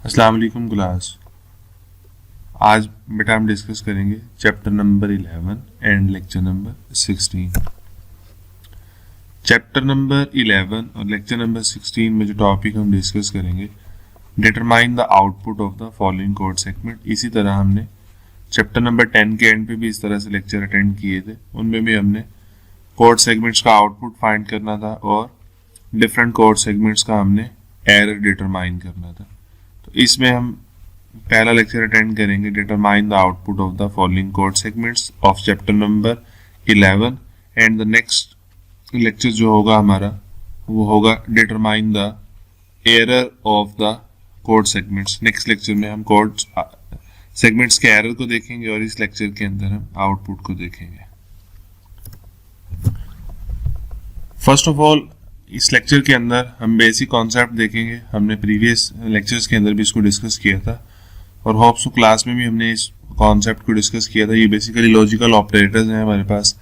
अस्सलाम वालेकुम क्लास। आज बेटा हम डिस्कस करेंगे chapter number 11 and lecture number 16। Chapter number 11 और लेक्चर नंबर 16 में जो टॉपिक हम डिस्कस करेंगे, determine the output of the following code segment. इसी तरह हमने चैप्टर नंबर 10 के एंड पे भी इस तरह से लेक्चर अटेंड किए थे, उनमें भी हमने कोड सेगमेंट्स का आउटपुट फाइंड करना था और डिफरेंट कोड सेगमेंट्स का हमने एरर डिटरमाइन करना था। तो इसमें हम पहला लेक्चर अटेंड करेंगे, determine the output of the following code segments of chapter number 11 and the next lecture जो होगा हमारा वो होगा determine the error of the code segments. Next lecture में हम कोड सेगमेंट्स के एरर को देखेंगे और इस लेक्चर के अंदर हम आउटपुट को देखेंगे। फर्स्ट ऑफ ऑल इस लेक्चर के अंदर हम बेसिक कॉन्सेप्ट देखेंगे। हमने प्रीवियस लेक्चर्स के अंदर भी इसको डिस्कस किया था और होप्स क्लास में भी हमने इस कॉन्सेप्ट को डिस्कस किया था। ये बेसिकली लॉजिकल ऑपरेटर्स हैं हमारे पास।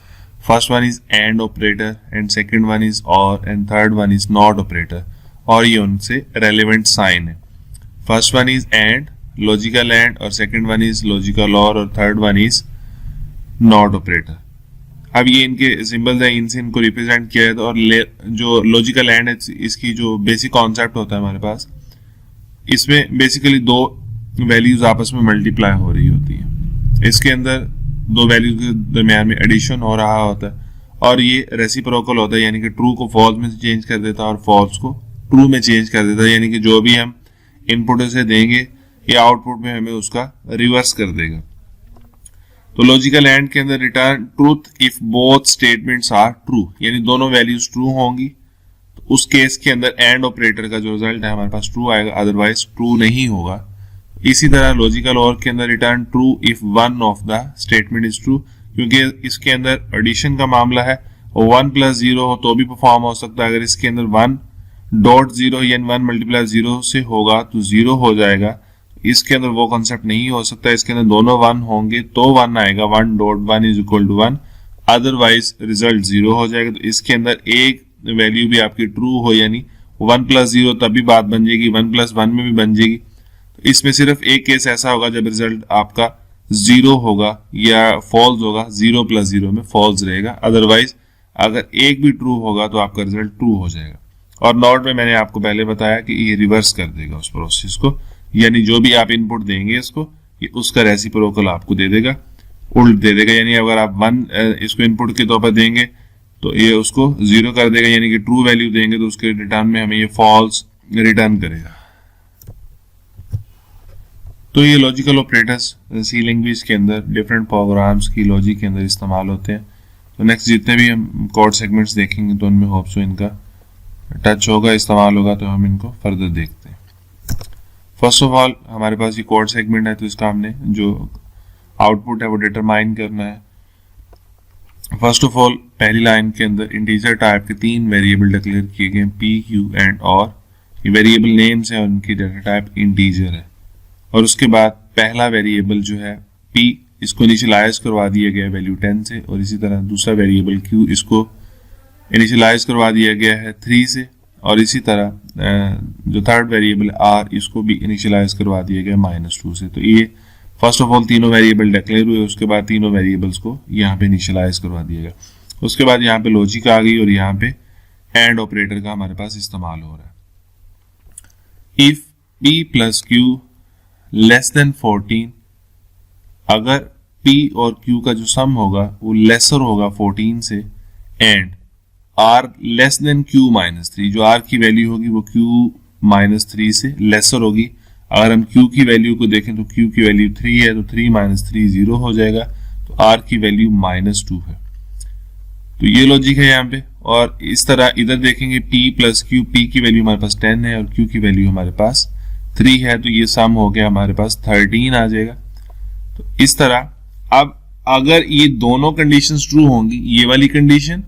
First one is and operator and second one is और and third one is not operator, और ये उनसे रेलेवेंट साइन है। First one is and, logical and, और सेकंड वन इज लॉजिकल और third one is not operator. अब ये इनके सिंबल्स हैं, इनसे इनको रिप्रेजेंट किया है। और जो लॉजिकल एंड है, इसकी जो बेसिक कॉन्सेप्ट होता है हमारे पास, इसमें बेसिकली दो वैल्यूज आपस में मल्टीप्लाई हो रही होती है। इसके अंदर दो वैल्यूज के दरमियान में एडिशन हो रहा होता है और ये रेसिप्रोकल होता है, यानी कि ट्रू को फॉल्स में चेंज कर देता है और फॉल्स को ट्रू में चेंज कर देता है। यानी कि जो भी हम इनपुट से देंगे ये आउटपुट में हमें उसका रिवर्स कर देगा। तो लॉजिकल एंड के अंदर return truth if both statements are true, यानी दोनों वैल्यूज ट्रू होंगी। तो उस केस के अंदर एंड ऑपरेटर का जो रिजल्ट है हमारे पास ट्रू आएगा, अदरवाइज ट्रू नहीं होगा। इसी तरह लॉजिकल और के अंदर return true if one of the statement is true, क्योंकि इसके अंदर एडिशन का मामला है और 1 + 0 हो तो भी परफॉर्म हो सकता है। अगर इसके अंदर 1.0 यानी 1 × 0 से होगा तो 0 हो जाएगा। इसके अंदर वो कॉन्सेप्ट नहीं हो सकता, इसके अंदर दोनों 1 होंगे तो 1 आएगा, 1.1 = 1, अदरवाइज रिजल्ट 0 हो जाएगा। तो इसके अंदर एक वैल्यू भी आपकी ट्रू हो, यानी 1 + 0 तभी बात बन जाएगी, 1 + 1 में भी बन जाएगी। तो इसमें सिर्फ एक केस ऐसा होगा जब रिजल्ट आपका 0 होगा या फॉल्स होगा, 0 + 0 में फॉल्स रहेगा, अदरवाइज अगर एक भी ट्रू होगा तो आपका रिजल्ट ट्रू हो जाएगा। और नॉट में मैंने आपको पहले बताया कि ये रिवर्स कर देगा उस प्रोसेस को, यानी जो भी आप इनपुट देंगे इसको, ये उसका रेसिप्रोकल आपको दे देगा, उल्ट दे देगा। यानी अगर आप 1 इसको इनपुट के तौर पर देंगे तो ये उसको 0 कर देगा, यानी कि ट्रू वैल्यू देंगे तो उसके रिटर्न में हमें ये फॉल्स रिटर्न करेगा। तो ये लॉजिकल ऑपरेटर्स सी लैंग्वेज के अंदर डिफरेंट प्रोग्राम्स की लॉजिक के अंदर इस्तेमाल होते हैं। तो नेक्स्ट जितने भी हम कोड सेगमेंट्स देखेंगे तो उनमें होप्स इनका टच होगा, इस्तेमाल होगा, तो हम इनको फर्दर देखते हैं। फर्स्ट ऑफ ऑल हमारे पास ये कोड सेगमेंट है, तो इसका हमने जो आउटपुट है वो डिटरमाइन करना है। फर्स्ट ऑफ ऑल पहली लाइन के अंदर इंटीजर टाइप के 3 वेरिएबल डिक्लेयर किए गए, पी, क्यू एंड और। ये वेरिएबल नेम्स है और उनकी डाटा टाइप इंटीजर है। और उसके बाद पहला वेरिएबल जो है पी, इसको इनिशियलाइज करवा दिया गया वैल्यू 10 से, और इसी तरह दूसरा वेरिएबल क्यू, इसको इनिशियलाइज करवा दिया गया है 3 से, और इसी तरह जो थर्ड वेरिएबल आर, इसको भी इनिशियलाइज करवा दिया गया -2 से। तो ये फर्स्ट ऑफ ऑल तीनों वेरिएबल डिक्लेयर हुए, उसके बाद तीनों वेरिएबल्स को यहाँ पे इनिशियलाइज करवा दिया गया। उसके बाद यहाँ पे लॉजिक आ गई और यहाँ पे एंड ऑपरेटर का हमारे पास इस्तेमाल हो रहा है। इफ पी + क्यू < 14, अगर p और q का जो सम होगा वो लेसर होगा 14 से, एंड r < q - 3, जो r की वैल्यू होगी वो q - 3 से लेसर होगी। अगर हम q की वैल्यू को देखें तो q की वैल्यू 3 है, तो 3 - 3 0 हो जाएगा, तो r की वैल्यू -2 है। तो ये लॉजिक है यहाँ पे। और इस तरह इधर देखेंगे p + q, p की वैल्यू हमारे पास 10 है और q की वैल्यू हमारे पास 3 है, तो ये सम हो गया हमारे पास 13 आ जाएगा। तो इस तरह अब अगर ये दोनों कंडीशंस ट्रू होंगी, ये वाली कंडीशन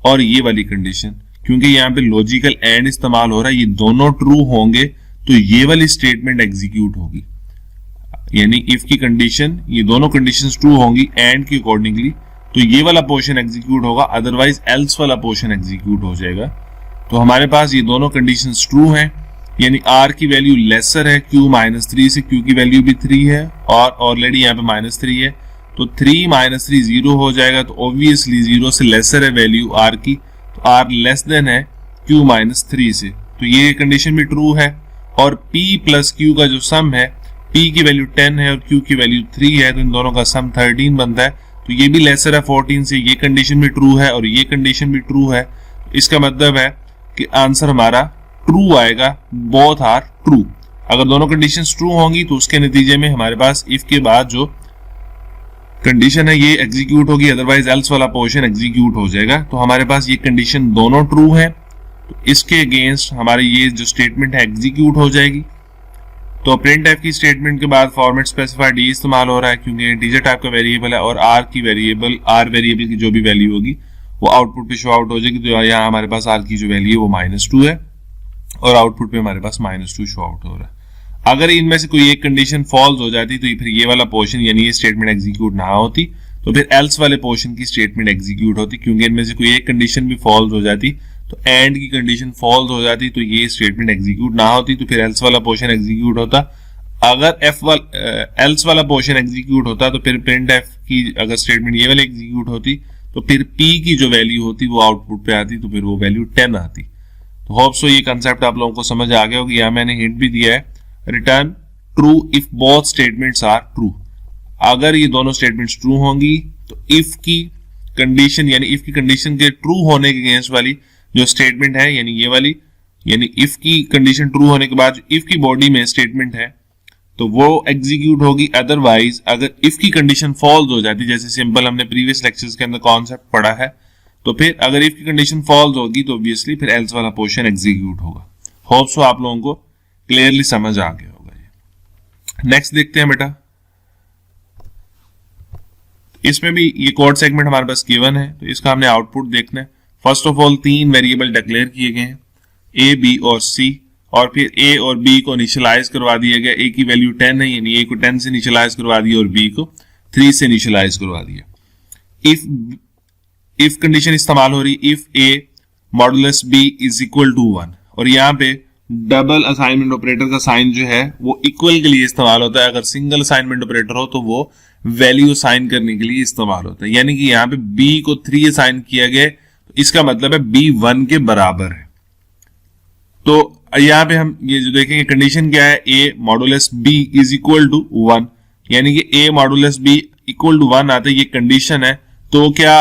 और ये वाली कंडीशन, क्योंकि यहाँ पे लॉजिकल एंड इस्तेमाल हो रहा है, ये दोनों ट्रू होंगे तो ये वाली स्टेटमेंट एग्जीक्यूट होगी। यानी इफ की कंडीशन, ये दोनों कंडीशंस ट्रू होंगी एंड के अकॉर्डिंगली, तो ये वाला पोर्शन एग्जीक्यूट होगा, अदरवाइज एल्स वाला पोर्शन एग्जीक्यूट हो जाएगा। तो हमारे पास ये दोनों कंडीशंस ट्रू हैं यानी आर की वैल्यू लेसर है क्यू माइनस 3 से, क्यू की वैल्यू भी 3 है और ऑलरेडी यहाँ पे माइनस 3 है, तो 3 माइनस 3 0 हो जाएगा, तो ऑब्वियसली 0 से लेसर है वैल्यू आर की, तो आर लेस देन है क्यू माइनस 3 से, तो ये कंडीशन भी ट्रू है। और p प्लस क्यू का जो सम है, p की वैल्यू 10 है और q की वैल्यू 3 है, तो इन दोनों का सम 13 बनता है, तो ये भी लेसर है 14 से, ये कंडीशन भी ट्रू है और ये कंडीशन भी ट्रू है। इसका मतलब है कि आंसर हमारा ट्रू आएगा, बोथ आर ट्रू। अगर दोनों कंडीशंस ट्रू होंगी तो उसके नतीजे में हमारे पास इफ के बाद जो कंडीशन है ये एग्जीक्यूट होगी, अदरवाइज एल्स वाला पोर्शन एग्जीक्यूट हो जाएगा। तो हमारे पास ये कंडीशन दोनों ट्रू है, तो इसके अगेंस्ट हमारी ये जो स्टेटमेंट है एग्जीक्यूट हो जाएगी। तो प्रिंट एफ की स्टेटमेंट के बाद फॉर्मेट स्पेसिफाई डी इस्तेमाल हो रहा है क्योंकि इंटीजर टाइप का वेरिएबल है और आर वेरिएबल की जो भी वैल्यू होगी वो आउटपुट पे शो आउट हो जाएगी। तो यहाँ हमारे पास आर की जो वैल्यू है वो -2 है और आउटपुट पे हमारे पास -2 शो आउट हो रहा है। अगर इनमें से कोई एक कंडीशन फॉल्स हो जाती तो फिर ये वाला पोर्शन यानी ये स्टेटमेंट एग्जीक्यूट ना होती, तो फिर एल्स वाले पोर्शन की स्टेटमेंट एग्जीक्यूट होती, क्योंकि इनमें से कोई एक कंडीशन भी फॉल्स हो जाती तो एंड की कंडीशन फॉल्स हो जाती तो ये स्टेटमेंट एग्जीक्यूट ना होती, तो फिर एल्स वाला पोर्शन एग्जीक्यूट होता। अगर एल्स वाला पोर्शन एग्जीक्यूट होता तो फिर प्रिंट एफ की अगर स्टेटमेंट ये वाली एग्जीक्यूट होती तो फिर p की जो वैल्यू होती वो आउटपुट पे आती, तो फिर वो वैल्यू 10 आती। तो होप सो ये कंसेप्ट आप लोगों को समझ आ गया होगा। यहाँ मैंने हिंट भी दिया है, return true if both statements are true. अगर ये दोनों स्टेटमेंट्स ट्रू होंगी तो इफ की कंडीशन यानी इफ की कंडीशन के ट्रू होने के अगेंस्ट वाली जो स्टेटमेंट है यानी ये वाली, यानी इफ की कंडीशन ट्रू होने के बाद इफ की बॉडी में स्टेटमेंट है तो वो एग्जीक्यूट होगी। अदरवाइज अगर इफ की कंडीशन फॉल्स हो जाती, जैसे सिंपल हमने प्रीवियस लेक्चर्स के अंदर कॉन्सेप्ट पढ़ा है, तो फिर अगर इफ की कंडीशन फॉल्स होगी तो ऑब्वियसली फिर एल्स वाला पोर्शन एग्जीक्यूट होगा। होप सो आप लोगों को क्लियरली समझ आ गया होगा। ये नेक्स्ट देखते हैं बेटा, इसमें भी ये कोड सेगमेंट हमारे पास गिवन है, तो इसका हमने आउटपुट देखना है। First of all 3 variable declare किए गए हैं, ए बी और सी, और फिर ए और बी को इनिशियलाइज करवा दिया गया। ए की वैल्यू 10 है यानी ए को 10 से इनिशियलाइज करवा दिया और बी को 3 से इनिशियलाइज करवा दिया। इफ कंडीशन इस्तेमाल हो रही, if a modulus B is equal to 1, और यहाँ पे डबल असाइनमेंट ऑपरेटर का साइन जो है वो इक्वल के लिए इस्तेमाल होता है। अगर सिंगल असाइनमेंट ऑपरेटर हो तो वो वैल्यू असाइन करने के लिए इस्तेमाल होता है, यानी कि यहाँ पे बी को 3 असाइन किया गया, तो इसका मतलब है बी 1 के बराबर है। तो यहाँ पे हम ये जो देखेंगे कंडीशन क्या है, A modulus B is equal to 1, यानी कि A modulus B equal to 1 आता है, ये कंडीशन है। तो क्या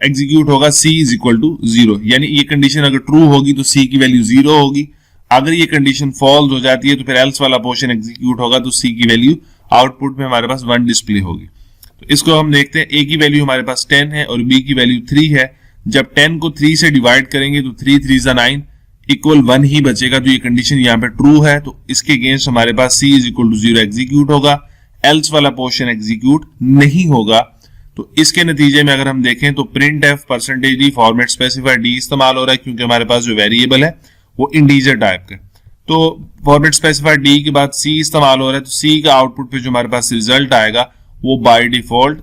एग्जीक्यूट होगा, सी इज इक्वल टू 0, यानी ये कंडीशन अगर ट्रू होगी तो सी की वैल्यू 0 होगी। अगर ये कंडीशन फॉल्स हो जाती है तो फिर एल्स वाला पोर्शन एग्जीक्यूट होगा, तो सी की वैल्यू आउटपुट में हमारे पास 1 डिस्प्ले होगी। तो इसको हम देखते हैं, ए की वैल्यू हमारे पास 10 है और बी की वैल्यू 3 है। जब 10 को 3 से डिवाइड करेंगे तो 3 3 9 इक्वल 1 ही बचेगा, तो ये कंडीशन यहाँ पे ट्रू है। तो इसके अगेंस्ट हमारे पास c is equal to 0 execute होगा, एल्स वाला पोर्शन एग्जीक्यूट नहीं होगा। तो इसके नतीजे में अगर हम देखें तो print F %d format specify D इस्तेमाल हो रहा है, क्योंकि हमारे पास जो वेरिएबल है वो इंटीजर टाइप का। तो फॉर्मेट स्पेसिफाई डी के बाद c इस्तेमाल हो रहा है, तो c का आउटपुट पे जो हमारे पास रिजल्ट आएगा वो बाय डिफॉल्ट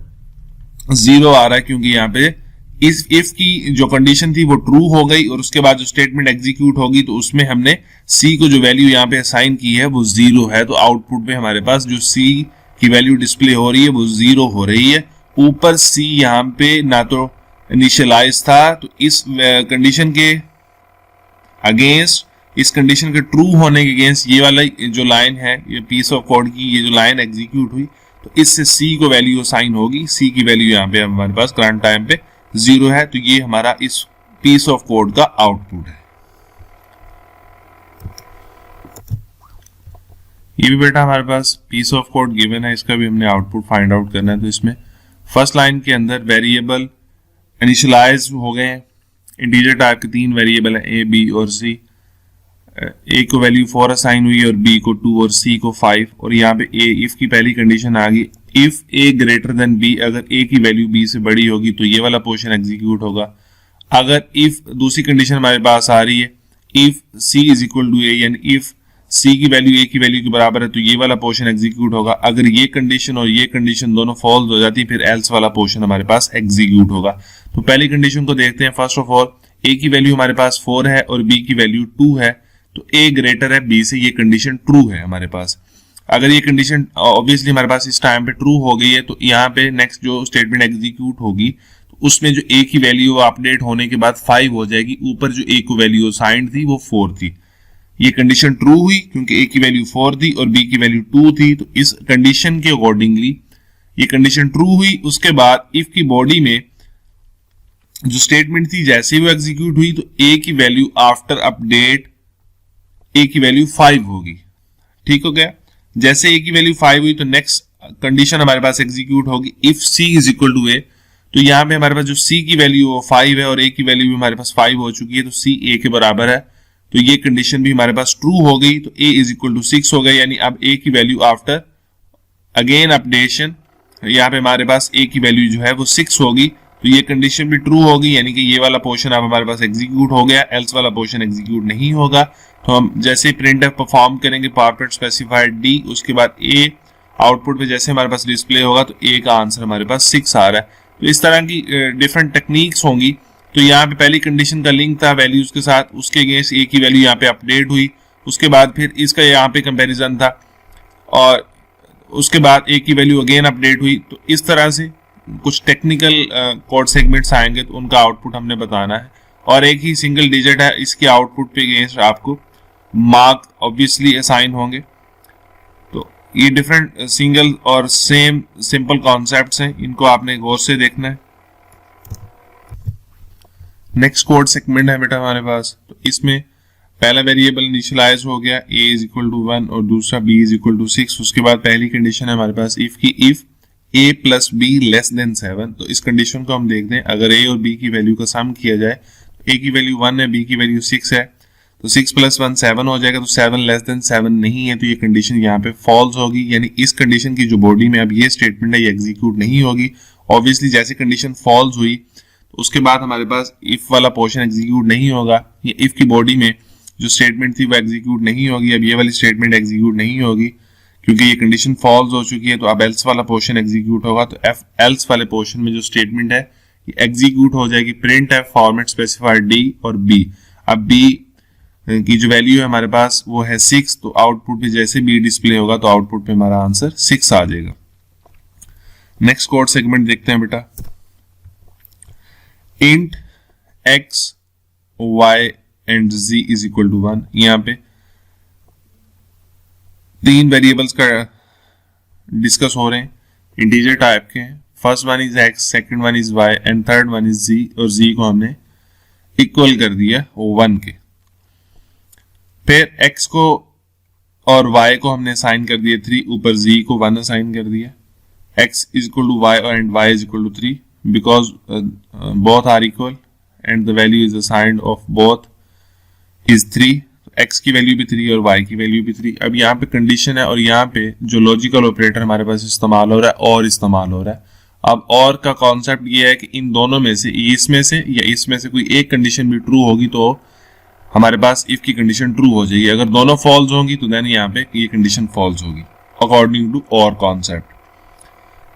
0 आ रहा है, क्योंकि यहाँ पे इस इफ की जो कंडीशन थी वो ट्रू हो गई और उसके बाद जो स्टेटमेंट एग्जीक्यूट होगी तो उसमें हमने सी को जो वैल्यू यहाँ पे असाइन की है वो 0 है। तो आउटपुट पे हमारे पास जो सी की वैल्यू डिस्प्ले हो रही है वो 0 हो रही है। ऊपर सी यहाँ पे ना तो इनिशियलाइज था, तो इस कंडीशन के अगेंस्ट, इस कंडीशन के ट्रू होने के अगेंस्ट ये वाला जो लाइन है, ये पीस ऑफ कोड की ये जो लाइन एग्जीक्यूट हुई, तो इससे सी को वैल्यू असाइन होगी। सी की वैल्यू यहाँ पे हमारे पास करंट टाइम पे 0 है, तो ये हमारा इस पीस ऑफ कोड का आउटपुट है। ये भी बेटा हमारे पास पीस ऑफ कोड गिवन है, इसका भी हमने आउटपुट फाइंड आउट करना है। तो इसमें फर्स्ट लाइन के अंदर वेरिएबल इनिशियलाइज हो गए हैं, इंटीजर टाइप के 3 वेरिएबल हैं, ए बी और सी। ए को वैल्यू 4 असाइन हुई और बी को 2 और सी को 5, और यहाँ पे ए इफ की पहली कंडीशन आ गई, if A greater than b, अगर ए की वैल्यू बी से बड़ी होगी तो ये वाला पोर्शन एग्जीक्यूट होगा। अगर इफ दूसरी कंडीशन हमारे पास आ रही है, if C is equal to A, यानी इफ सी की वैल्यू ए की वैल्यू के बराबर है तो ये वाला पोर्शन एग्जीक्यूट होगा। अगर ये कंडीशन और ये कंडीशन दोनों फॉल्स हो जाती फिर एल्स वाला पोर्शन हमारे पास एग्जीक्यूट होगा। तो पहली कंडीशन को देखते हैं। फर्स्ट ऑफ ऑल ए की वैल्यू हमारे पास 4 है और बी की वैल्यू 2 है, तो ए ग्रेटर है बी से, ये कंडीशन ट्रू है हमारे पास। अगर ये कंडीशन ऑब्वियसली हमारे पास इस टाइम पे ट्रू हो गई है तो यहाँ पे नेक्स्ट जो स्टेटमेंट एग्जीक्यूट होगी तो उसमें जो ए की वैल्यू अपडेट होने के बाद 5 हो जाएगी, ऊपर जो ए को वैल्यू असाइंड थी वो 4 थी। ये कंडीशन ट्रू हुई क्योंकि ए की वैल्यू 4 थी और बी की वैल्यू 2 थी, तो इस कंडीशन के अकॉर्डिंगली ये कंडीशन ट्रू हुई। उसके बाद इफ की बॉडी में जो स्टेटमेंट थी जैसे ही वो एग्जीक्यूट हुई तो ए की वैल्यू आफ्टर अपडेट ए की वैल्यू 5 होगी। ठीक हो गया। जैसे ए की वैल्यू 5 हुई तो नेक्स्ट कंडीशन हमारे पास एग्जीक्यूट होगी if C is equal to A. तो यहां पे हमारे पास जो सी की वैल्यू 5 है और ए की वैल्यू भी हमारे पास 5 हो चुकी है, तो सी ए के बराबर है, तो ये कंडीशन भी हमारे पास ट्रू हो गई। तो ए इज इक्वल टू 6 हो गया, यानी अब ए की वैल्यू आफ्टर अगेन अपडेशन यहाँ पे हमारे पास ए की वैल्यू जो है वो 6 होगी। तो ये कंडीशन भी ट्रू होगी, यानी कि ये वाला पोर्शन अब हमारे पास एग्जीक्यूट हो गया, एल्स वाला पोर्शन एग्जीक्यूट नहीं होगा। तो हम जैसे प्रिंटफ परफॉर्म करेंगे पावरपॉइंट स्पेसिफाइड डी, उसके बाद ए आउटपुट पे जैसे हमारे पास डिस्प्ले होगा तो ए का आंसर हमारे पास 6 आ रहा है। तो इस तरह की डिफरेंट टेक्निक्स होंगी। तो यहाँ पे पहली कंडीशन का लिंक था वैल्यूज के साथ, उसके अगेंस्ट ए की वैल्यू यहाँ पे अपडेट हुई, उसके बाद फिर इसका यहाँ पे कंपैरिजन था और उसके बाद ए की वैल्यू अगेन अपडेट हुई। तो इस तरह से कुछ टेक्निकल कोड सेगमेंट्स आएंगे तो उनका आउटपुट हमने बताना है, और एक ही सिंगल डिजिट है, इसके आउटपुट पे अगेंस्ट आपको मार्क ऑब्वियसली असाइन होंगे। तो ये डिफरेंट सिंगल और सेम सिंपल कॉन्सेप्ट्स हैं, इनको आपने गौर से देखना है। नेक्स्ट कोड सेगमेंट है बेटा हमारे पास, तो इसमें पहला वेरिएबल इनिशियलाइज हो गया a इज इक्वल टू 1 और दूसरा b इज इक्वल टू 6। उसके बाद पहली कंडीशन है हमारे पास इफ की if a plus be less than 7। तो इस कंडीशन को हम देखते हैं, अगर a और b की वैल्यू का सम किया जाए, a की वैल्यू 1 है, b की वैल्यू 6 है, तो 6 प्लस 1 7 हो जाएगा। तो 7 लेस देन 7 नहीं है, तो ये कंडीशन यहाँ पे फॉल्स होगी, यानी इस कंडीशन की जो बॉडी में अब ये स्टेटमेंट है ये एग्जीक्यूट नहीं होगी। ऑब्वियसली जैसे कंडीशन फॉल्स हुई तो उसके बाद हमारे पास इफ वाला पोर्शन एग्जीक्यूट नहीं होगा, या इफ की बॉडी में जो स्टेटमेंट थी वो एग्जीक्यूट नहीं होगी। अब ये वाली स्टेटमेंट एग्जीक्यूट नहीं होगी क्योंकि ये कंडीशन फॉल्स हो चुकी है, तो अब एल्स वाला पोर्शन एग्जीक्यूट होगा। तो एफ एल्स वाले पोर्शन में जो स्टेटमेंट है ये एग्जीक्यूट हो जाएगी, print F format specified D और बी। अब बी की जो वैल्यू है हमारे पास वो है 6, तो आउटपुट पे जैसे बी डिस्प्ले होगा तो आउटपुट पे हमारा आंसर 6 आ जाएगा। नेक्स्ट कोड सेगमेंट देखते हैं बेटा, int x y and z is equal to 1। यहाँ पे 3 वेरिएबल्स का डिस्कस हो रहे हैं, इंटीजर टाइप के हैं। First one is x, second one is y and third one is z, और z को हमने इक्वल कर दिया 1 के। फिर x को और y को हमने असाइन कर दिया 3, ऊपर z को 1 असाइन कर दिया। x is equal to y and y is equal to 3 because both are equal and the value is assigned of both is 3। x की वैल्यू भी 3 और y की वैल्यू भी 3। अब यहाँ पे कंडीशन है और यहाँ पे जो लॉजिकल ऑपरेटर हमारे पास इस्तेमाल हो रहा है और इस्तेमाल हो रहा है। अब और का कॉन्सेप्ट ये है कि इन दोनों में से इसमें से या इसमें से कोई एक कंडीशन भी ट्रू होगी तो हमारे पास इफ की कंडीशन ट्रू हो जाएगी। अगर दोनों फॉल्स होंगी तो देन यहाँ पे ये कंडीशन फॉल्स होगी अकॉर्डिंग टू और कॉन्सेप्ट।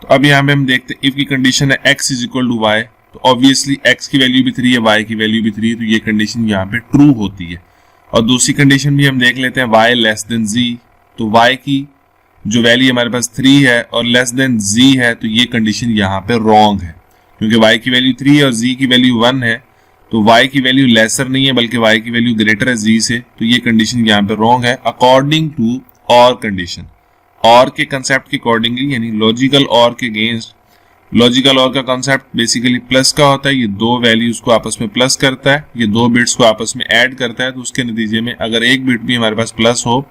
तो अब यहाँ पे हम देखते हैं इफ की कंडीशन है x is equal to y, तो ऑब्वियसली x की वैल्यू भी 3 है, y की वैल्यू भी 3 है, तो ये कंडीशन यहाँ पे ट्रू होती है। और दूसरी कंडीशन भी हम देख लेते हैं y लेस देन z, तो y की जो वैल्यू हमारे पास 3 है और लेस देन z है, तो ये कंडीशन यहाँ पे रॉन्ग है क्योंकि y की वैल्यू 3 है और z की वैल्यू 1 है, तो y की वैल्यू लेसर नहीं है बल्कि y की वैल्यू ग्रेटर है z से, तो ये कंडीशन यहाँ पे रॉन्ग है अकॉर्डिंग टू और कंडीशन। और के कंसेप्ट के अकॉर्डिंगली, यानी लॉजिकल और के अगेंस्ट। लॉजिकल और का कॉन्सेप्ट बेसिकली प्लस का होता है, ये दो वैल्यूज को आपस में प्लस करता है, ये दो बिट्स को आपस में ऐड करता है, तो उसके नतीजे में अगर एक बिट भी हमारे पास प्लस हो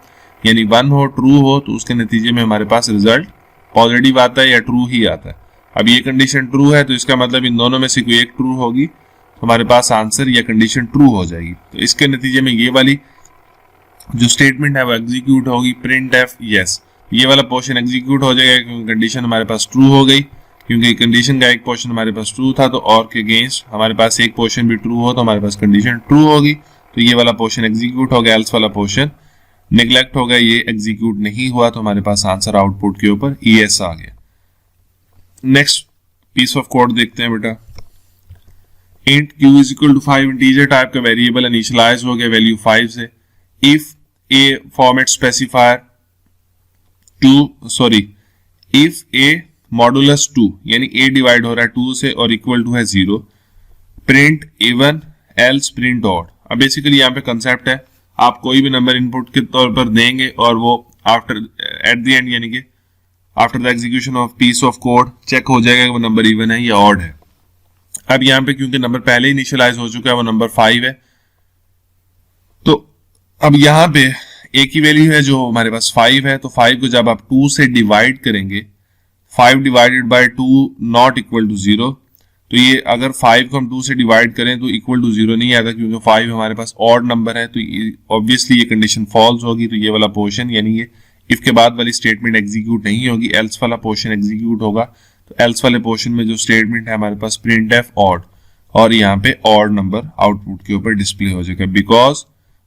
यानी 1 हो, ट्रू हो, तो उसके नतीजे में हमारे पास रिजल्ट पॉजिटिव आता है या ट्रू ही आता है। अब ये कंडीशन ट्रू है तो इसका मतलब इन दोनों में से कोई एक ट्रू होगी तो हमारे पास आंसर या कंडीशन ट्रू हो जाएगी। तो इसके नतीजे में ये वाली जो स्टेटमेंट है वो एग्जीक्यूट होगी, प्रिंट एफ यस, ये वाला पोर्शन एग्जीक्यूट हो जाएगा क्योंकि कंडीशन हमारे पास ट्रू हो गई, क्योंकि कंडीशन का एक पोर्शन हमारे पास ट्रू था, तो और के अगेंस्ट हमारे पास एक पोर्शन भी ट्रू हो तो हमारे पास कंडीशन ट्रू होगी, तो ये वाला पोर्शन एग्जीक्यूट हो गया, एल्स वाला पोर्शन नेग्लेक्ट हो गया, ये एग्जीक्यूट नहीं हुआ, तो हमारे पास आंसर आउटपुट के ऊपर ES आ गया। नेक्स्ट पीस ऑफ कोड देखते हैं बेटा, int q is equal to 5, integer type का वेरिएबल इनिशियलाइज हो गया वैल्यू 5 से। If a format specifier if a modulus 2 यानी ए डिवाइड हो रहा है 2 से और इक्वल टू है 0, print even else print odd. अब बेसिकली यहाँ पे कंसेप्ट है, आप कोई भी नंबर इनपुट के तौर पर देंगे और वो आफ्टर एट द एंड यानी कि after the execution of piece of code check हो जाएगा कि वो नंबर इवन है या ऑड है। अब यहाँ पे क्योंकि नंबर पहले ही इनिशियलाइज हो चुका है, वो नंबर 5 है, तो अब यहाँ पे ए की वैल्यू है जो हमारे पास 5 है, तो 5 को जब आप 2 से डिवाइड करेंगे, 5 divided by 2 not equal to 0, तो ये अगर 5 को हम 2 से डिवाइड करें तो इक्वल टू 0 नहीं आता, क्योंकि 5 हमारे पास ऑड नंबर है, तो ऑब्वियसली ये कंडीशन फॉल्स होगी। तो ये वाला पोर्शन यानी ये इफ के बाद वाली स्टेटमेंट एग्जीक्यूट नहीं होगी, एल्स वाला पोर्शन एग्जीक्यूट होगा। तो एल्स वाले पोर्शन में जो स्टेटमेंट है हमारे पास प्रिंट एफ ऑड, और यहाँ पे ऑड नंबर आउटपुट के ऊपर डिस्प्ले हो जाएगा, बिकॉज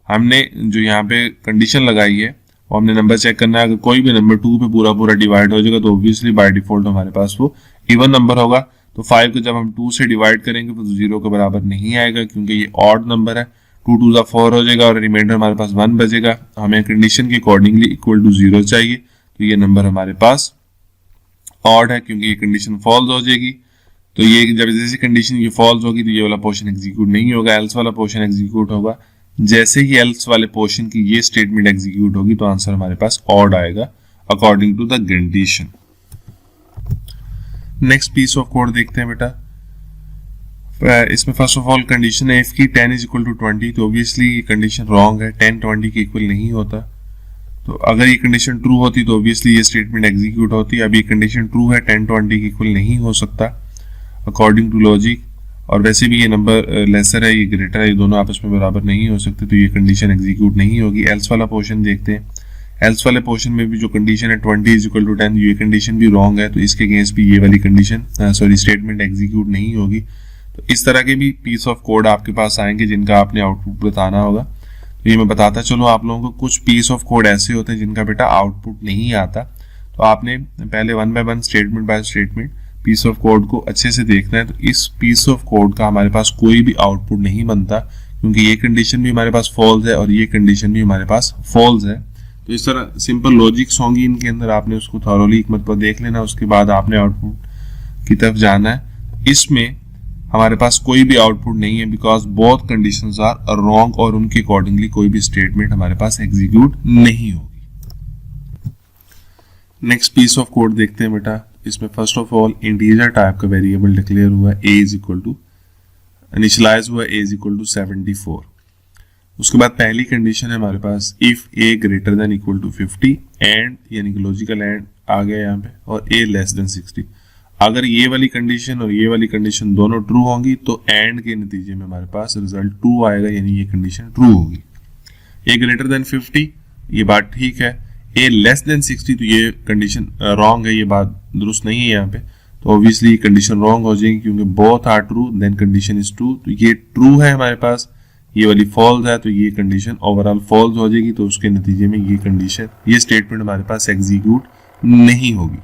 हमने जो यहाँ पे कंडीशन लगाई है वो हमने नंबर चेक करना है। अगर कोई भी नंबर 2 पे पूरा पूरा डिवाइड हो जाएगा तो ऑब्वियसली बाय डिफॉल्ट हमारे पास वो इवन नंबर होगा। तो 5 को जब हम 2 से डिवाइड करेंगे तो 0 के बराबर नहीं आएगा, क्योंकि ये ऑड नंबर है। 2 2 जा 4 हो जाएगा और रिमाइंडर हमारे पास 1 बचेगा। हमें कंडीशन के अकॉर्डिंगली इक्वल टू 0 चाहिए, तो ये नंबर हमारे पास ऑड है, क्योंकि ये कंडीशन फॉल्स हो जाएगी। तो ये जब जैसे कंडीशन ये फॉल्स होगी तो ये वाला पोर्शन एग्जीक्यूट नहीं होगा, एल्स वाला पोर्शन एग्जीक्यूट होगा। जैसे ही एल्स वाले पोर्शन की ये स्टेटमेंट एग्जीक्यूट होगी तो आंसर हमारे पास ऑड आएगा according to the condition. Next piece of code देखते हैं बेटा। इसमें फर्स्ट ऑफ ऑल कंडीशन है इफ की 10 इज इक्वल टू 20, तो ऑब्वियसली ये कंडीशन रॉन्ग है, 10 20 के इक्वल नहीं होता। तो अगर ये कंडीशन ट्रू होती तो ऑब्वियसली ये स्टेटमेंट एग्जीक्यूट होती। अब ये कंडीशन ट्रू है, 10 20 के इक्वल नहीं हो सकता अकॉर्डिंग टू लॉजिक, और वैसे भी ये नंबर लेसर है, ये ग्रेटर है, ये दोनों आपस में बराबर नहीं हो सकते, तो ये कंडीशन एग्जीक्यूट नहीं होगी। एल्स वाला पोर्शन देखते हैं। एल्स वाले पोर्शन में भी जो कंडीशन है 20 इज इक्वल टू 10, ये कंडीशन भी रॉन्ग है, तो इसके अगेंस्ट भी ये वाली कंडीशन स्टेटमेंट एग्जीक्यूट नहीं होगी। तो इस तरह के भी पीस ऑफ कोड आपके पास आएंगे जिनका आपने आउटपुट बताना होगा। तो ये मैं बताता चलो आप लोगों को, कुछ पीस ऑफ कोड ऐसे होते हैं जिनका बेटा आउटपुट नहीं आता, तो आपने पहले 1 by 1 statement by statement piece of code को अच्छे से देखना है। तो इस पीस ऑफ कोड का हमारे पास कोई भी आउटपुट नहीं बनता, क्योंकि ये कंडीशन भी हमारे पास फॉल्स है और ये कंडीशन भी हमारे पास फॉल्स है। तो इस तरह सिंपल लॉजिक्स होंगी इनके अंदर, आपने उसको थॉरोली एक मरतबा देख लेना, उसके बाद आपने आउटपुट की तरफ जाना है। इसमें हमारे पास कोई भी आउटपुट नहीं है, because both conditions are wrong, और उनके अकॉर्डिंगली कोई भी स्टेटमेंट हमारे पास एग्जीक्यूट नहीं होगी। नेक्स्ट पीस ऑफ कोड देखते हैं बेटा। इसमें first of all integer type का वेरिएबल डिक्लेयर हुआ है, ए इज इक्वल टू इनिशियलाइज हुआ ए इज इक्वल टू 74। उसके बाद पहली कंडीशन है हमारे पास if A greater than equal to 50 and, यानी कि लॉजिकल एंड आ गया यहाँ पे, और ए लेस देन 60। अगर ये वाली कंडीशन और ये वाली कंडीशन दोनों ट्रू होंगी तो एंड के नतीजे में हमारे पास रिजल्ट ट्रू आएगा, यानी ये कंडीशन ट्रू होगी। ए ग्रेटर देन 50 ये बात ठीक है, ए लेस देन 60 तो ये कंडीशन रॉन्ग है, ये बात दुरुस्त नहीं है यहाँ पे। तो ऑब्वियसली ये कंडीशन रॉन्ग हो जाएगी, क्योंकि both are true then condition is true. तो ये ट्रू है हमारे पास, ये वाली फॉल्स है, तो ये कंडीशन ओवरऑल फॉल्स हो जाएगी। तो उसके नतीजे में ये कंडीशन, ये स्टेटमेंट हमारे पास एग्जीक्यूट नहीं होगी।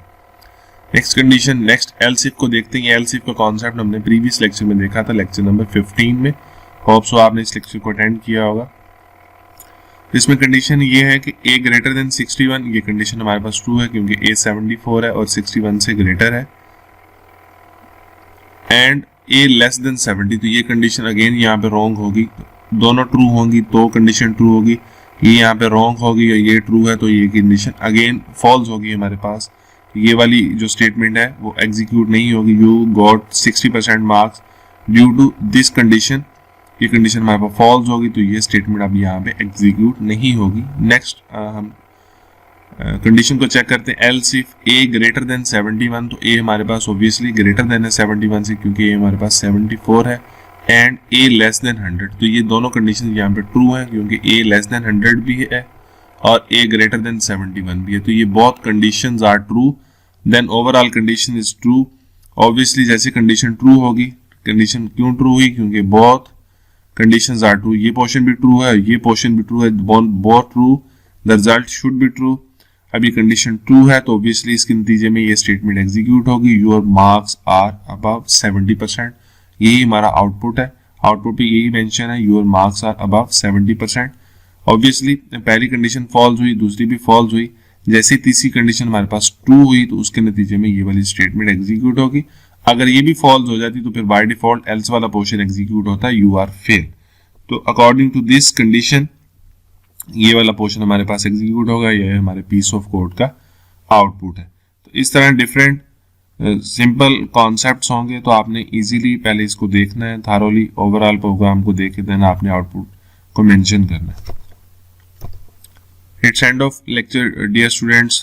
Next condition, next else if को देखते हैं। एल्स इफ का कॉन्सेप्ट हमने प्रीवियस लेक्चर में देखा था, लेक्चर नंबर 15 में। होप सो आपने इस लेक्चर को अटेंड किया होगा। इसमें कंडीशन ये है कि ए ग्रेटर देन 61, ये कंडीशन हमारे पास ट्रू है, क्योंकि ए 74 है और 61 से ग्रेटर है। एंड ए लेस देन 70, तो ये कंडीशन अगेन यहाँ पे रॉन्ग होगी। दोनों ट्रू होंगी तो कंडीशन ट्रू होगी, ये यहाँ पे रॉन्ग होगी और ये ट्रू है तो ये कंडीशन अगेन फॉल्स होगी हमारे पास। ये वाली जो स्टेटमेंट है वो एग्जीक्यूट नहीं होगी। You got 60% marks due to this condition, ये कंडीशन हमारे पास फॉल्स होगी, तो ये स्टेटमेंट अब यहाँ पे एग्जीक्यूट नहीं होगी। नेक्स्ट हम कंडीशन को चेक करते हैं। Else if A greater then 71, तो ए हमारे पास ऑब्वियसली ग्रेटर देन है 71 से, क्योंकि ए हमारे पास 74 है। एंड ए लेस देन 100, तो ये दोनों कंडीशन यहाँ पे ट्रू है, क्योंकि ए लेस देन 100 भी है और ए ग्रेटर देन 71 भी है। तो ये both conditions are true, then overall condition is true. Obviously जैसे कंडीशन ट्रू होगी, कंडीशन क्यों ट्रू हुई, क्योंकि बोथ कंडीशंस आर ट्रू। ये पोर्शन भी ट्रू है, ये पोर्शन भी ट्रू है, both true, the result should be true. अब ये कंडीशन ट्रू है तो ऑब्वियसली इसके नतीजे में ये स्टेटमेंट एग्जीक्यूट होगी, योर मार्क्स आर अबव 70%। यही हमारा आउटपुट है, आउटपुट पे यही मेंशन है, your marks are above 70%। Obviously पहली कंडीशन फॉल्स हुई, दूसरी भी फॉल्स हुई, जैसे तीसरी कंडीशन हमारे पास ट्रू हुई तो उसके नतीजे में ये वाली स्टेटमेंट एग्जीक्यूट होगी। अगर ये भी फॉल्स हो जाती तो फिर बाय डिफॉल्ट एल्स वाला पोर्शन एग्जीक्यूट होता है, यू आर फेल। तो अकॉर्डिंग टू दिस कंडीशन ये वाला पोर्शन हमारे पास एग्जीक्यूट होगा, ये हमारे पीस ऑफ कोड का आउटपुट है। तो इस तरह डिफरेंट सिंपल कॉन्सेप्ट्स होंगे, तो आपने इजीली पहले इसको देखना है, थारोली ओवरऑल प्रोग्राम को देख के देन आपने आउटपुट को मेंशन करना है। It's end of lecture, dear students.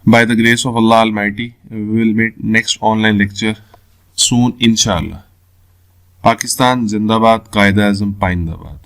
By the grace of Allah Almighty, we will meet next online lecture soon, inshallah. Pakistan Zindabad, Qaeda Azam Paindabaad.